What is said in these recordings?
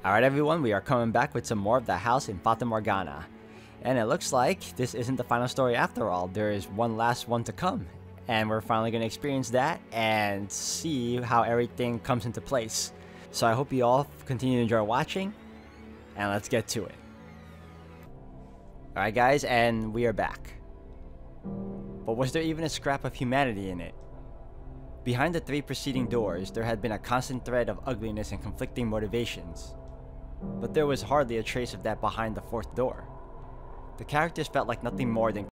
Alright everyone, we are coming back with some more of the house in Fata Morgana. And it looks like this isn't the final story after all. There is one last one to come. And we're finally going to experience that and see how everything comes into place. So I hope you all continue to enjoy watching. And let's get to it. Alright guys, and we are back. But was there even a scrap of humanity in it? Behind the three preceding doors, there had been a constant thread of ugliness and conflicting motivations. But there was hardly a trace of that behind the fourth door. The characters felt like nothing more than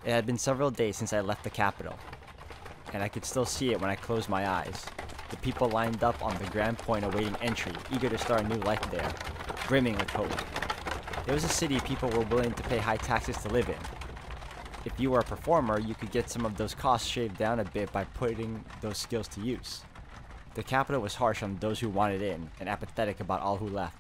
it had been several days since I left the capital, and I could still see it when I closed my eyes. The people lined up on the Grand Point awaiting entry, eager to start a new life there, brimming with hope. It was a city people were willing to pay high taxes to live in. If you were a performer, you could get some of those costs shaved down a bit by putting those skills to use. The capital was harsh on those who wanted in, and apathetic about all who left.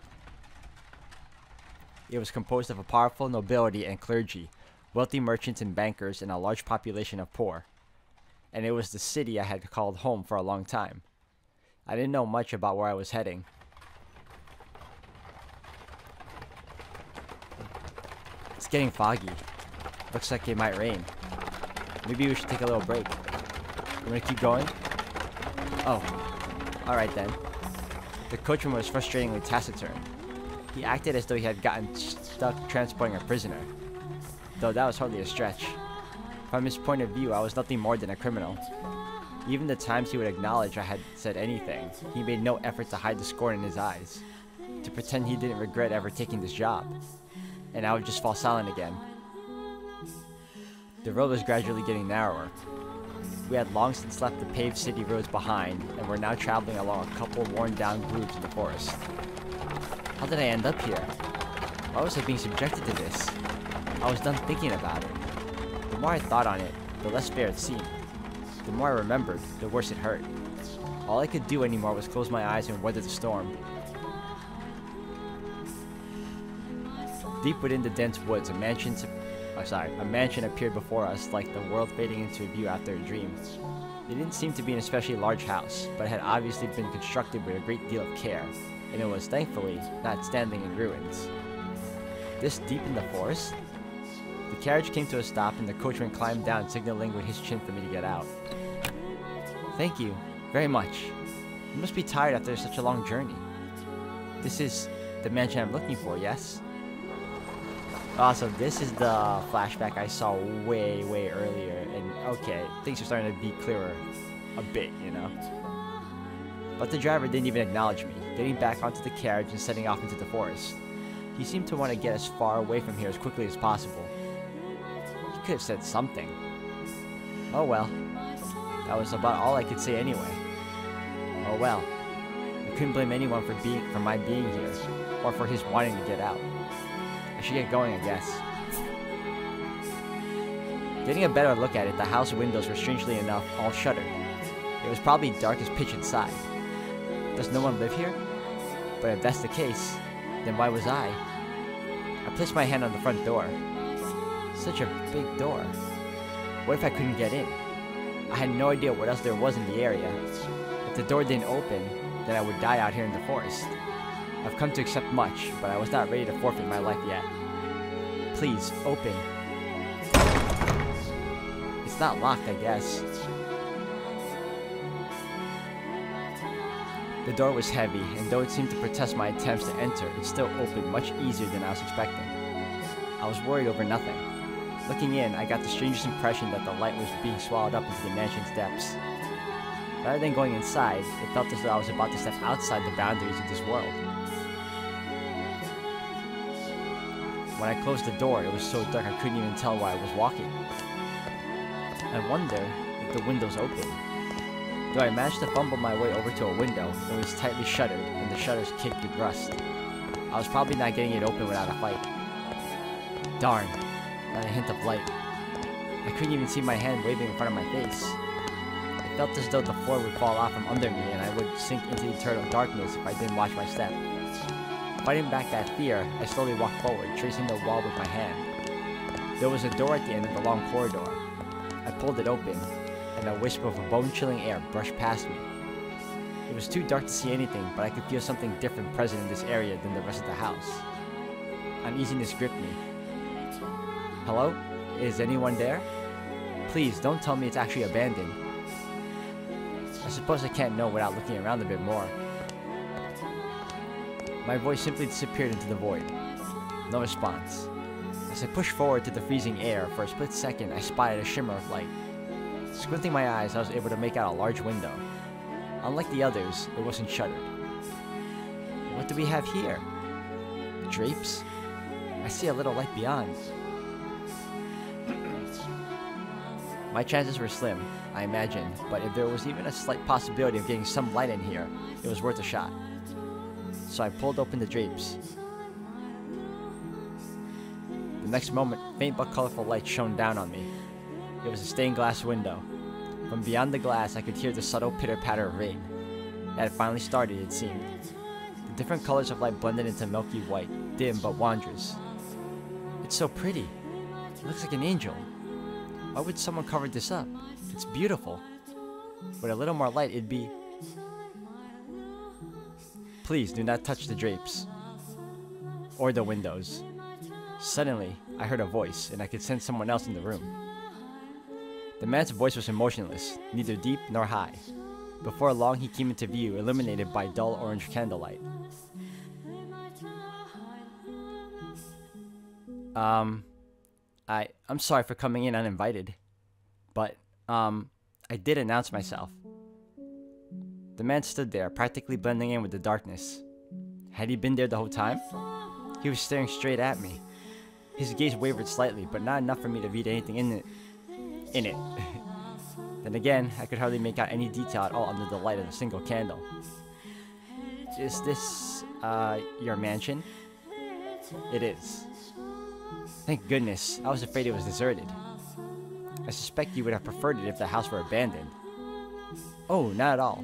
It was composed of a powerful nobility and clergy, wealthy merchants and bankers, and a large population of poor. And it was the city I had called home for a long time. I didn't know much about where I was heading. It's getting foggy. Looks like it might rain. Maybe we should take a little break. You wanna keep going? Oh, alright then. The coachman was frustratingly taciturn. He acted as though he had gotten stuck transporting a prisoner. Though that was hardly a stretch. From his point of view, I was nothing more than a criminal. Even the times he would acknowledge I had said anything, he made no effort to hide the scorn in his eyes, to pretend he didn't regret ever taking this job. And I would just fall silent again. The road was gradually getting narrower. We had long since left the paved city roads behind, and were now traveling along a couple worn-down grooves in the forest. How did I end up here? Why was I being subjected to this? I was done thinking about it. The more I thought on it, the less fair it seemed. The more I remembered, the worse it hurt. All I could do anymore was close my eyes and weather the storm. Deep within the dense woods, a mansion appeared before us, like the world fading into view after a dream. It didn't seem to be an especially large house, but it had obviously been constructed with a great deal of care, and it was, thankfully, not standing in ruins. This deep in the forest? The carriage came to a stop and the coachman climbed down, signaling with his chin for me to get out. Thank you, very much. You must be tired after such a long journey. This is the mansion I'm looking for, yes? So this is the flashback I saw way earlier, and okay, things are starting to be clearer a bit, you know? But the driver didn't even acknowledge me, getting back onto the carriage and setting off into the forest. He seemed to want to get as far away from here as quickly as possible. He could have said something. Oh well. That was about all I could say anyway. Oh well. I couldn't blame anyone for my being here, or for his wanting to get out. I should get going, I guess. Getting a better look at it, the house windows were strangely enough all shuttered. It was probably dark as pitch inside. Does no one live here? But if that's the case, then why was I? I placed my hand on the front door. Such a big door. What if I couldn't get in? I had no idea what else there was in the area. If the door didn't open, then I would die out here in the forest. I've come to accept much, but I was not ready to forfeit my life yet. Please, open. It's not locked, I guess. The door was heavy, and though it seemed to protest my attempts to enter, it still opened much easier than I was expecting. I was worried over nothing. Looking in, I got the strangest impression that the light was being swallowed up into the mansion's depths. Rather than going inside, it felt as though I was about to step outside the boundaries of this world. When I closed the door, it was so dark I couldn't even tell where I was walking. I wonder if the window's open. Though I managed to fumble my way over to a window, it was tightly shuttered, and the shutters caked with rust. I was probably not getting it open without a fight. Darn, not a hint of light. I couldn't even see my hand waving in front of my face. It felt as though the floor would fall off from under me and I would sink into eternal darkness if I didn't watch my step. Fighting back that fear, I slowly walked forward, tracing the wall with my hand. There was a door at the end of the long corridor. I pulled it open, and a wisp of a bone-chilling air brushed past me. It was too dark to see anything, but I could feel something different present in this area than the rest of the house. Uneasiness gripped me. Hello? Is anyone there? Please, don't tell me it's actually abandoned. I suppose I can't know without looking around a bit more. My voice simply disappeared into the void. No response. As I pushed forward to the freezing air, for a split second I spotted a shimmer of light. Squinting my eyes, I was able to make out a large window. Unlike the others, it wasn't shuttered. What do we have here? Drapes? I see a little light beyond. My chances were slim, I imagined, but if there was even a slight possibility of getting some light in here, it was worth a shot. So I pulled open the drapes. The next moment, faint but colorful light shone down on me. It was a stained glass window. From beyond the glass, I could hear the subtle pitter-patter of rain. It had finally started, it seemed. The different colors of light blended into milky white, dim but wondrous. It's so pretty. It looks like an angel. Why would someone cover this up? It's beautiful. With a little more light, it'd be... Please do not touch the drapes. Or the windows. Suddenly, I heard a voice, and I could sense someone else in the room. The man's voice was emotionless, neither deep nor high. Before long, he came into view, illuminated by dull orange candlelight. I'm sorry for coming in uninvited, but, I did announce myself. The man stood there, practically blending in with the darkness. Had he been there the whole time? He was staring straight at me. His gaze wavered slightly, but not enough for me to read anything in it. Then again, I could hardly make out any detail at all under the light of a single candle. Is this, your mansion? It is. Thank goodness, I was afraid it was deserted. I suspect you would have preferred it if the house were abandoned. Oh, not at all.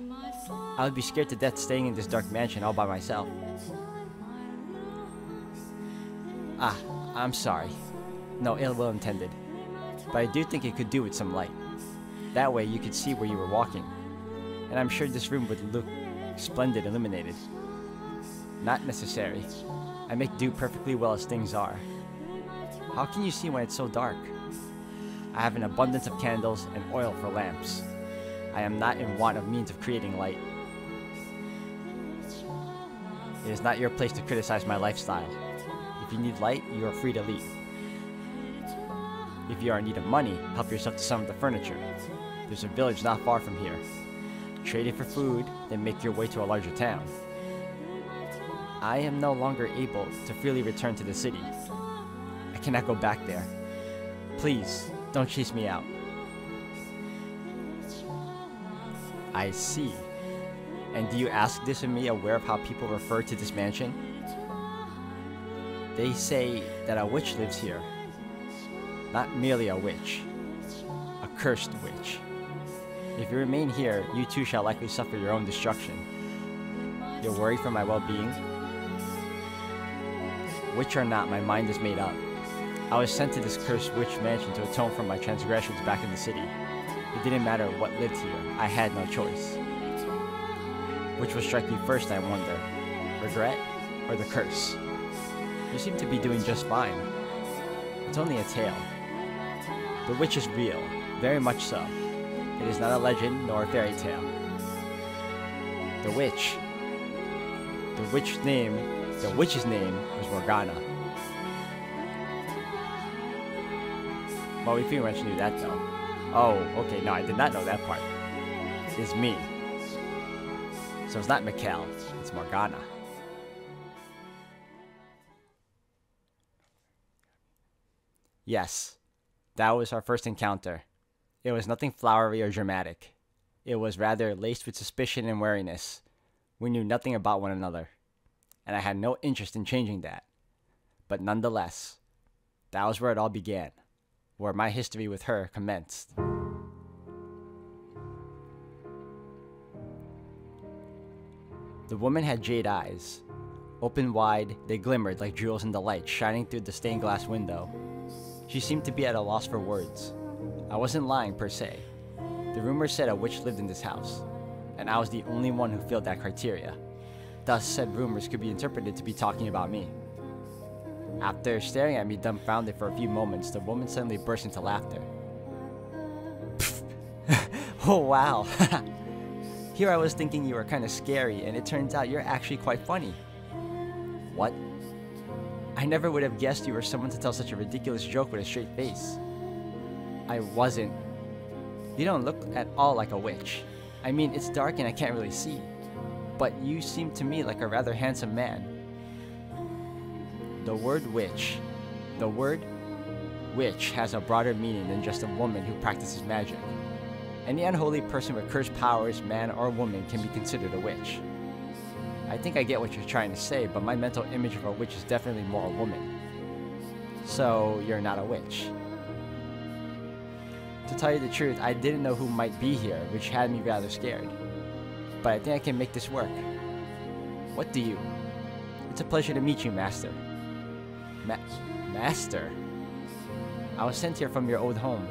I would be scared to death staying in this dark mansion all by myself. Ah, I'm sorry. No ill will intended. But I do think it could do with some light. That way you could see where you were walking. And I'm sure this room would look splendid illuminated. Not necessary. I make do perfectly well as things are. How can you see when it's so dark? I have an abundance of candles and oil for lamps. I am not in want of means of creating light. It is not your place to criticize my lifestyle. If you need light, you are free to leave. If you are in need of money, help yourself to some of the furniture. There's a village not far from here. Trade it for food, then make your way to a larger town. I am no longer able to freely return to the city. I cannot go back there. Please, don't chase me out. I see. And do you ask this of me, aware of how people refer to this mansion? They say that a witch lives here. Not merely a witch. A cursed witch. If you remain here, you too shall likely suffer your own destruction. You're worried for my well-being? Witch or not, my mind is made up. I was sent to this cursed witch mansion to atone for my transgressions back in the city. It didn't matter what lived here. I had no choice. Which will strike you first, I wonder? Regret or the curse? You seem to be doing just fine. It's only a tale. The witch is real, very much so. It is not a legend nor a fairy tale. The witch's name was Morgana. Well, we pretty much knew that though. Oh, okay, no, I did not know that part. It's me. So it's not Mikkel, it's Morgana. Yes, that was our first encounter. It was nothing flowery or dramatic. It was rather laced with suspicion and wariness. We knew nothing about one another, and I had no interest in changing that. But nonetheless, that was where it all began, where my history with her commenced. The woman had jade eyes. Open wide, they glimmered like jewels in the light shining through the stained glass window. She seemed to be at a loss for words. I wasn't lying per se. The rumors said a witch lived in this house, and I was the only one who filled that criteria. Thus, said rumors could be interpreted to be talking about me. After staring at me dumbfounded for a few moments, the woman suddenly burst into laughter. Oh wow! Here I was thinking you were kind of scary, and it turns out you're actually quite funny. What? I never would have guessed you were someone to tell such a ridiculous joke with a straight face. I wasn't. You don't look at all like a witch. I mean, it's dark and I can't really see. But you seem to me like a rather handsome man. The word witch has a broader meaning than just a woman who practices magic. Any unholy person with cursed powers, man or woman, can be considered a witch. I think I get what you're trying to say, but my mental image of a witch is definitely more a woman. So, you're not a witch. To tell you the truth, I didn't know who might be here, which had me rather scared. But I think I can make this work. What do you? It's a pleasure to meet you, Master. Master? I was sent here from your old home.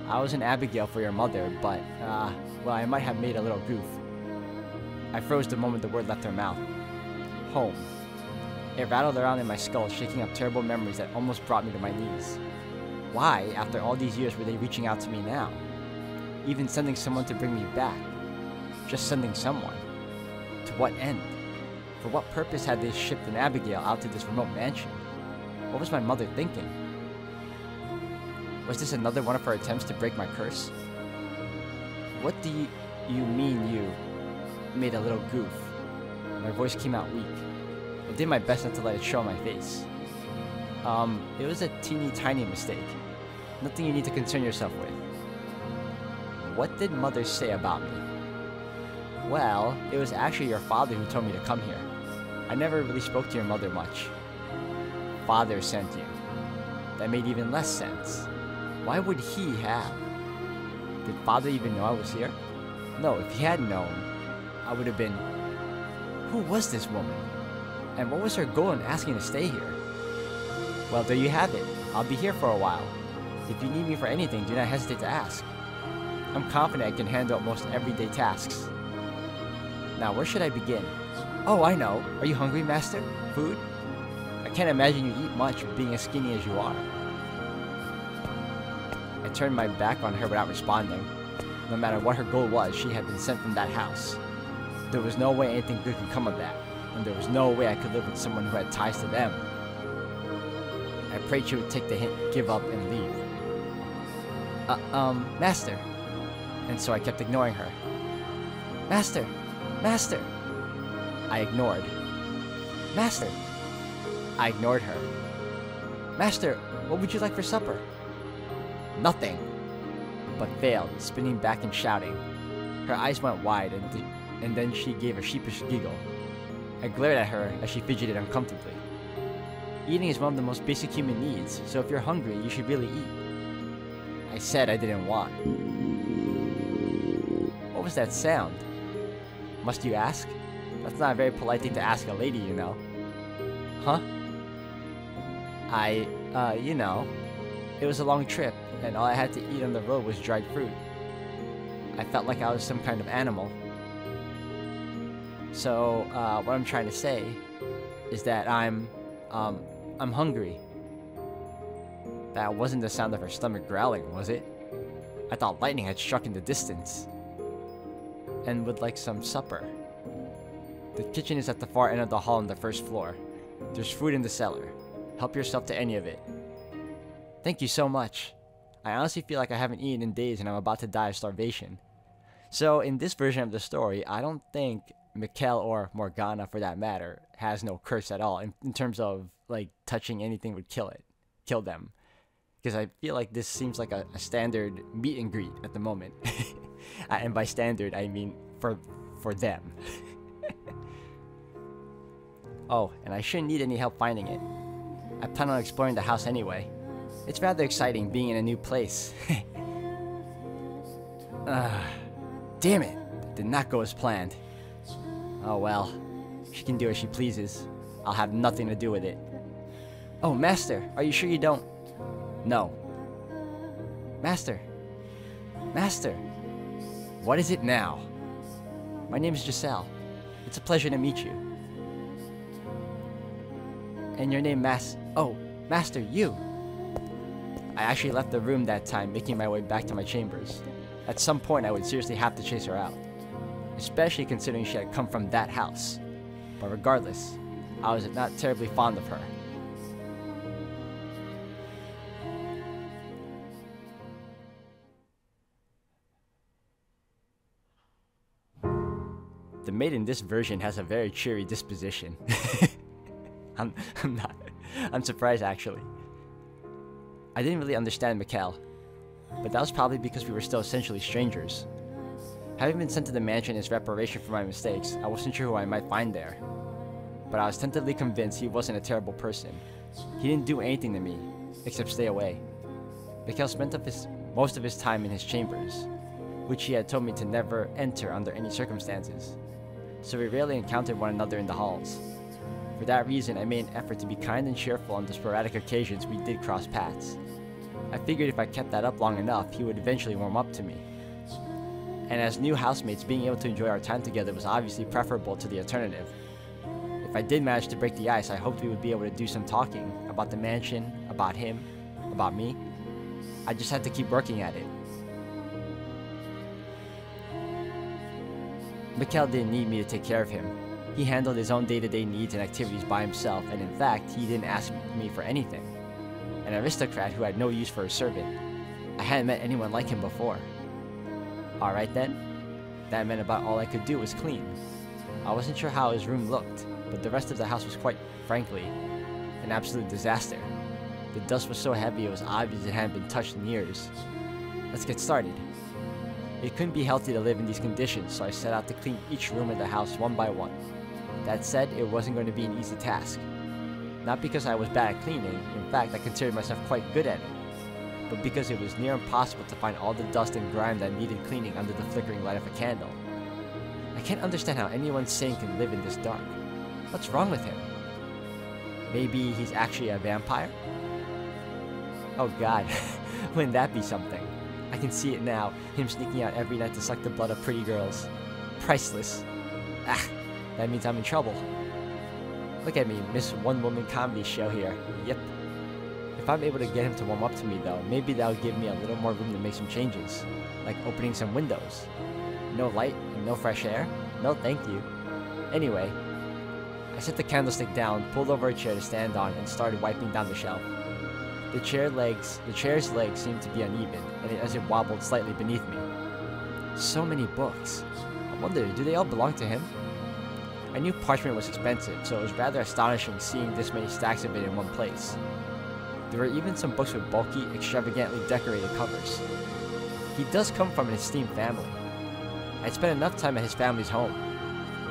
I was an Abigail for your mother, but, well, I might have made a little goof. I froze the moment the word left her mouth. Home. It rattled around in my skull, shaking up terrible memories that almost brought me to my knees. Why, after all these years, were they reaching out to me now? Even sending someone to bring me back. Just sending someone. To what end? For what purpose had they shipped an Abigail out to this remote mansion? What was my mother thinking? Was this another one of her attempts to break my curse? What do you mean you made a little goof? My voice came out weak. I did my best not to let it show on my face. It was a teeny tiny mistake. Nothing you need to concern yourself with. What did Mother say about me? Well, it was actually your father who told me to come here. I never really spoke to your mother much. Father sent you. That made even less sense. Why would he have? Did Father even know I was here? No, if he had known, I would have been... Who was this woman? And what was her goal in asking to stay here? Well, there you have it. I'll be here for a while. If you need me for anything, do not hesitate to ask. I'm confident I can handle most everyday tasks. Now, where should I begin? Oh, I know. Are you hungry, Master? Food? I can't imagine you eat much, being as skinny as you are. I turned my back on her without responding. No matter what her goal was, she had been sent from that house. There was no way anything good could come of that, and there was no way I could live with someone who had ties to them. I prayed she would take the hint, give up, and leave. Master. And so I kept ignoring her. Master! Master! I ignored. Master! I ignored her. Master, what would you like for supper? Nothing. But failed, spinning back and shouting. Her eyes went wide, and then she gave a sheepish giggle. I glared at her as she fidgeted uncomfortably. Eating is one of the most basic human needs, so if you're hungry, you should really eat. I said I didn't want. What was that sound? Must you ask? That's not a very polite thing to ask a lady, you know. Huh? You know. It was a long trip, and all I had to eat on the road was dried fruit. I felt like I was some kind of animal. So, what I'm trying to say is that I'm hungry. That wasn't the sound of her stomach growling, was it? I thought lightning had struck in the distance. And would like some supper. The kitchen is at the far end of the hall on the first floor. There's food in the cellar. Help yourself to any of it. Thank you so much. I honestly feel like I haven't eaten in days and I'm about to die of starvation. So in this version of the story, I don't think Mikkel or Morgana, for that matter, has no curse at all. In terms of, like, touching anything would kill them. Because I feel like this seems like a standard meet and greet at the moment. And by standard, I mean for them. Oh, and I shouldn't need any help finding it. I plan on exploring the house anyway. It's rather exciting being in a new place. Damn it! That did not go as planned. Oh well. She can do as she pleases. I'll have nothing to do with it. Oh, Master! Are you sure you don't? No. Master! Master! What is it now? My name is Giselle. It's a pleasure to meet you. And your name, Oh, Master, you! I actually left the room that time, making my way back to my chambers. At some point, I would seriously have to chase her out. Especially considering she had come from that house. But regardless, I was not terribly fond of her. The maid in this version has a very cheery disposition. I'm surprised actually. I didn't really understand Mikkel, but that was probably because we were still essentially strangers. Having been sent to the mansion as reparation for my mistakes, I wasn't sure who I might find there. But I was tentatively convinced he wasn't a terrible person. He didn't do anything to me, except stay away. Mikkel spent most of his time in his chambers, which he had told me to never enter under any circumstances. So we rarely encountered one another in the halls. For that reason, I made an effort to be kind and cheerful on the sporadic occasions we did cross paths. I figured if I kept that up long enough, he would eventually warm up to me. And as new housemates, being able to enjoy our time together was obviously preferable to the alternative. If I did manage to break the ice, I hoped we would be able to do some talking about the mansion, about him, about me. I just had to keep working at it. Mikhail didn't need me to take care of him. He handled his own day-to-day needs and activities by himself, and in fact, he didn't ask me for anything. An aristocrat who had no use for a servant. I hadn't met anyone like him before. Alright then. That meant about all I could do was clean. I wasn't sure how his room looked, but the rest of the house was quite, frankly, an absolute disaster. The dust was so heavy it was obvious it hadn't been touched in years. Let's get started. It couldn't be healthy to live in these conditions, so I set out to clean each room in the house one by one. That said, it wasn't going to be an easy task. Not because I was bad at cleaning, in fact I considered myself quite good at it, but because it was near impossible to find all the dust and grime that needed cleaning under the flickering light of a candle. I can't understand how anyone sane can live in this dark. What's wrong with him? Maybe he's actually a vampire? Oh god, wouldn't that be something? I can see it now, him sneaking out every night to suck the blood of pretty girls. Priceless. Ah, that means I'm in trouble. Look at me, Miss One-Woman Comedy Show here. Yep. If I'm able to get him to warm up to me though, maybe that'll give me a little more room to make some changes. Like opening some windows. No light and no fresh air? No thank you. Anyway, I set the candlestick down, pulled over a chair to stand on, and started wiping down the shelf. The chair's legs seemed to be uneven, and as it wobbled slightly beneath me. So many books. I wonder, do they all belong to him? I knew parchment was expensive, so it was rather astonishing seeing this many stacks of it in one place. There were even some books with bulky, extravagantly decorated covers. He does come from an esteemed family. I'd spent enough time at his family's home.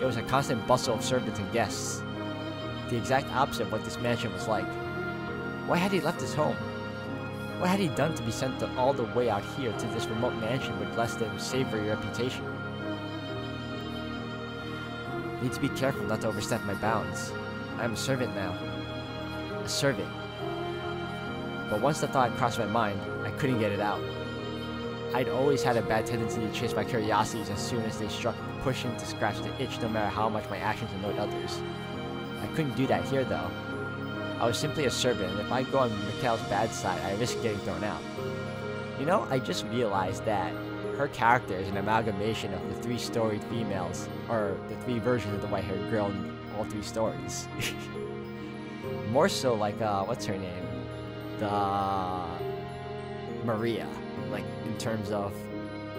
It was a constant bustle of servants and guests. The exact opposite of what this mansion was like. Why had he left his home? What had he done to be sent all the way out here to this remote mansion with less than savory reputation? Need to be careful not to overstep my bounds. I am a servant now. A servant. But once the thought crossed my mind, I couldn't get it out. I'd always had a bad tendency to chase my curiosities as soon as they struck pushing to scratch the itch no matter how much my actions annoyed others. I couldn't do that here though. I was simply a servant, and if I go on Mikhail's bad side, I risk getting thrown out. You know, I just realized that her character is an amalgamation of the three storied females, or the three versions of the white-haired girl in all three stories. More so like, what's her name? The Maria, like in terms of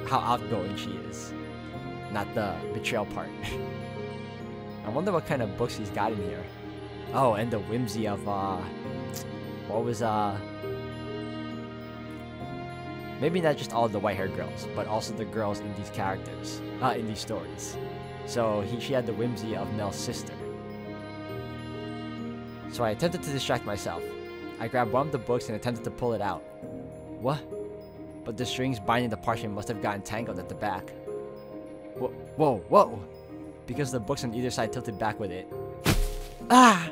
how outgoing she is, not the betrayal part. I wonder what kind of books he's got in here. Oh, and the whimsy of what was maybe not just all the white-haired girls, but also the girls in these characters, in these stories. So she had the whimsy of Mel's sister. So I attempted to distract myself. I grabbed one of the books and attempted to pull it out. What? But the strings binding the parchment must have gotten tangled at the back. Whoa, whoa! Because the books on either side tilted back with it. Ah!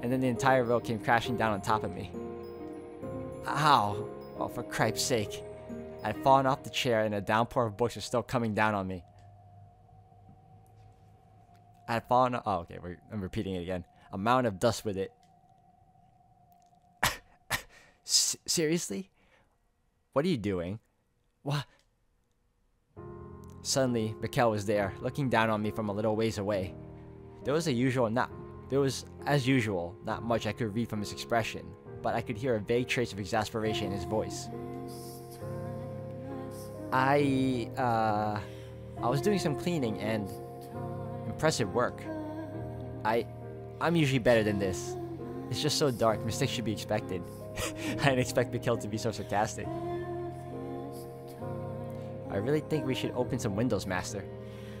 And then the entire row came crashing down on top of me. Ow! Oh, for cripe's sake. I'd fallen off the chair and a downpour of books was still coming down on me. I had fallen. Oh, okay, I'm repeating it again. A mountain of dust with it. Seriously? What are you doing? What? Suddenly, Mikhail was there, looking down on me from a little ways away. There was, as usual, not much I could read from his expression, but I could hear a vague trace of exasperation in his voice. I was doing some cleaning and impressive work. I'm usually better than this. It's just so dark, mistakes should be expected. I didn't expect Mikhail to be so sarcastic. I really think we should open some windows, Master.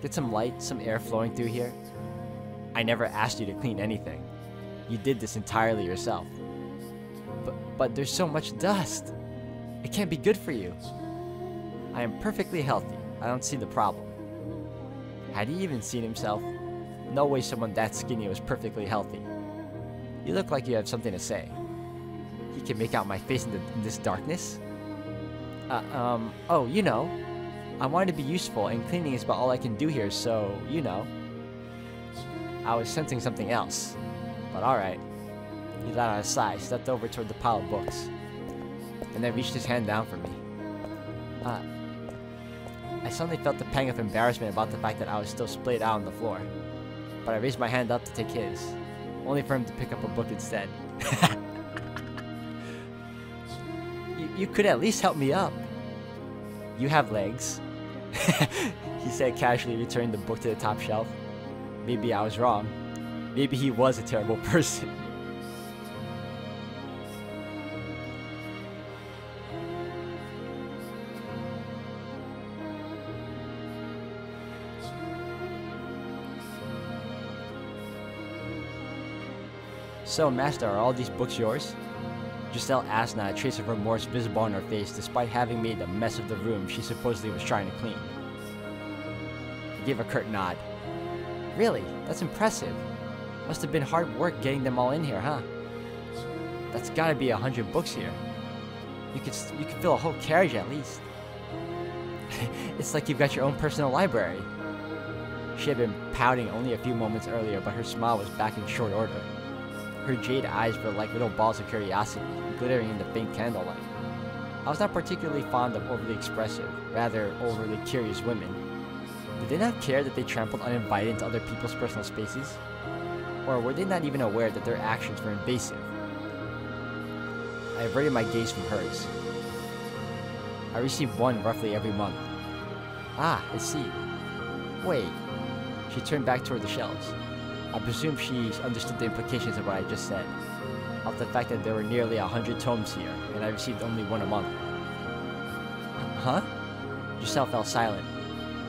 Get some light, some air flowing through here. I never asked you to clean anything. You did this entirely yourself. But there's so much dust. It can't be good for you. I am perfectly healthy. I don't see the problem. Had he even seen himself? No way someone that skinny was perfectly healthy. You look like you have something to say. He can make out my face in this darkness? Oh, you know. I wanted to be useful, and cleaning is about all I can do here, so, you know. I was sensing something else. But alright. He let out a sigh, stepped over toward the pile of books, and then reached his hand down for me. I suddenly felt the pang of embarrassment about the fact that I was still splayed out on the floor. But I raised my hand up to take his, only for him to pick up a book instead. You could at least help me up. You have legs. He said casually, returning the book to the top shelf. Maybe I was wrong. Maybe he was a terrible person. So, Master, are all these books yours? Giselle asked, not a trace of remorse visible on her face, despite having made a mess of the room she supposedly was trying to clean. He gave a curt nod. Really? That's impressive. Must have been hard work getting them all in here, huh? That's gotta be 100 books here. You could fill a whole carriage at least. It's like you've got your own personal library. She had been pouting only a few moments earlier, but her smile was back in short order. Her jade eyes were like little balls of curiosity, glittering in the faint candlelight. I was not particularly fond of overly expressive, rather overly curious women. Did they not care that they trampled uninvited into other people's personal spaces? Or were they not even aware that their actions were invasive? I averted my gaze from hers. I received one roughly every month. Ah, I see. Wait. She turned back toward the shelves. I presume she understood the implications of what I just said, of the fact that there were nearly 100 tomes here, and I received only one a month. Huh? Giselle fell silent.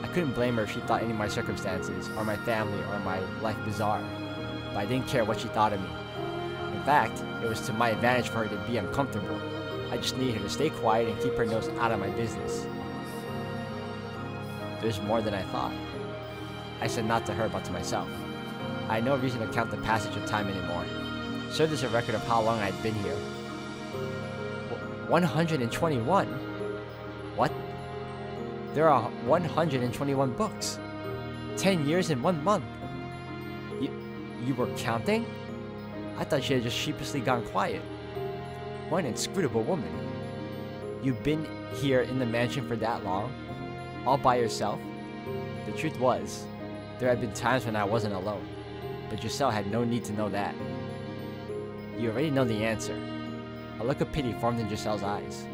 I couldn't blame her if she thought any of my circumstances, or my family, or my life bizarre, but I didn't care what she thought of me. In fact, it was to my advantage for her to be uncomfortable. I just needed her to stay quiet and keep her nose out of my business. There's more than I thought. I said not to her, but to myself. I had no reason to count the passage of time anymore. Served as a record of how long I'd been here. 121? What? There are 121 books. 10 years in 1 month. You were counting? I thought she had just sheepishly gone quiet. What an inscrutable woman. You've been here in the mansion for that long? All by yourself? The truth was, there had been times when I wasn't alone. But Giselle had no need to know that. You already know the answer. A look of pity formed in Giselle's eyes.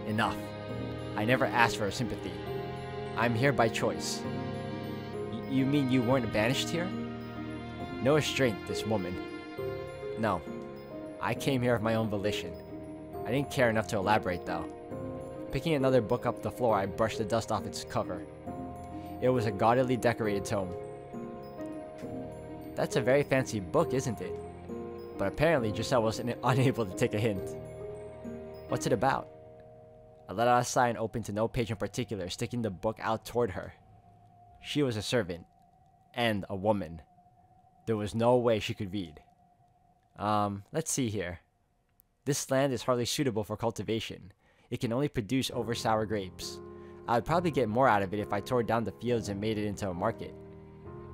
Enough. I never asked for her sympathy. I'm here by choice. You mean you weren't banished here? No restraint, this woman. No. I came here of my own volition. I didn't care enough to elaborate, though. Picking another book up the floor, I brushed the dust off its cover. It was a gaudily decorated tome. That's a very fancy book, isn't it? But apparently Giselle was unable to take a hint. What's it about? I let out a sigh and opened to no page in particular, sticking the book out toward her. She was a servant. And a woman. There was no way she could read. Let's see here. This land is hardly suitable for cultivation. It can only produce over sour grapes. I would probably get more out of it if I tore down the fields and made it into a market.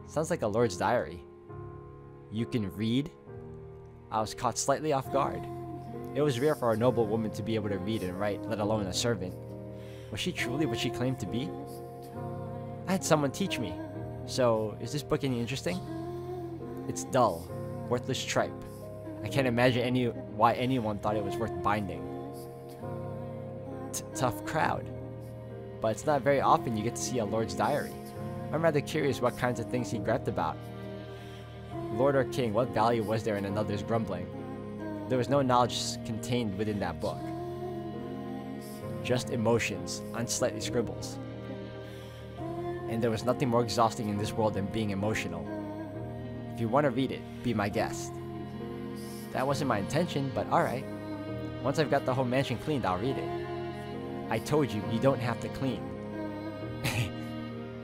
Sounds like a lord's diary. You can read? I was caught slightly off guard. It was rare for a noble woman to be able to read and write, let alone a servant. Was she truly what she claimed to be? I had someone teach me. So, is this book any interesting? It's dull, worthless tripe. I can't imagine why anyone thought it was worth binding. Tough crowd. But it's not very often you get to see a lord's diary. I'm rather curious what kinds of things he griped about. Lord or king, what value was there in another's grumbling? There was no knowledge contained within that book. Just emotions, unsightly scribbles. And there was nothing more exhausting in this world than being emotional. If you want to read it, be my guest. That wasn't my intention, but alright. Once I've got the whole mansion cleaned, I'll read it. I told you, you don't have to clean.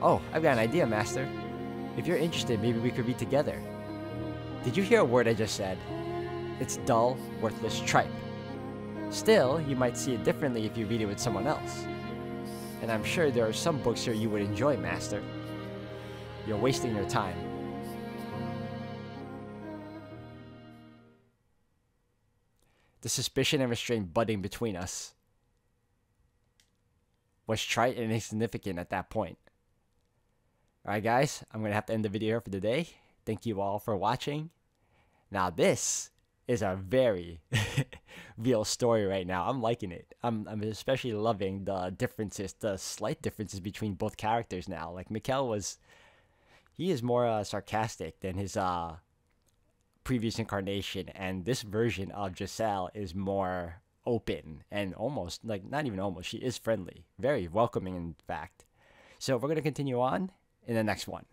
Oh, I've got an idea, Master. If you're interested, maybe we could read together. Did you hear a word I just said? It's dull, worthless tripe. Still, you might see it differently if you read it with someone else. And I'm sure there are some books here you would enjoy, Master. You're wasting your time. The suspicion and restraint budding between us was trite and insignificant at that point. Alright guys, I'm going to have to end the video here for today. Thank you all for watching. Now this is a very real story right now. I'm liking it. I'm especially loving the differences, the slight differences between both characters now. Like Mikkel he is more sarcastic than his previous incarnation, and this version of Giselle is more open and almost, like, not even almost, she is friendly, very welcoming in fact. So we're going to continue on in the next one.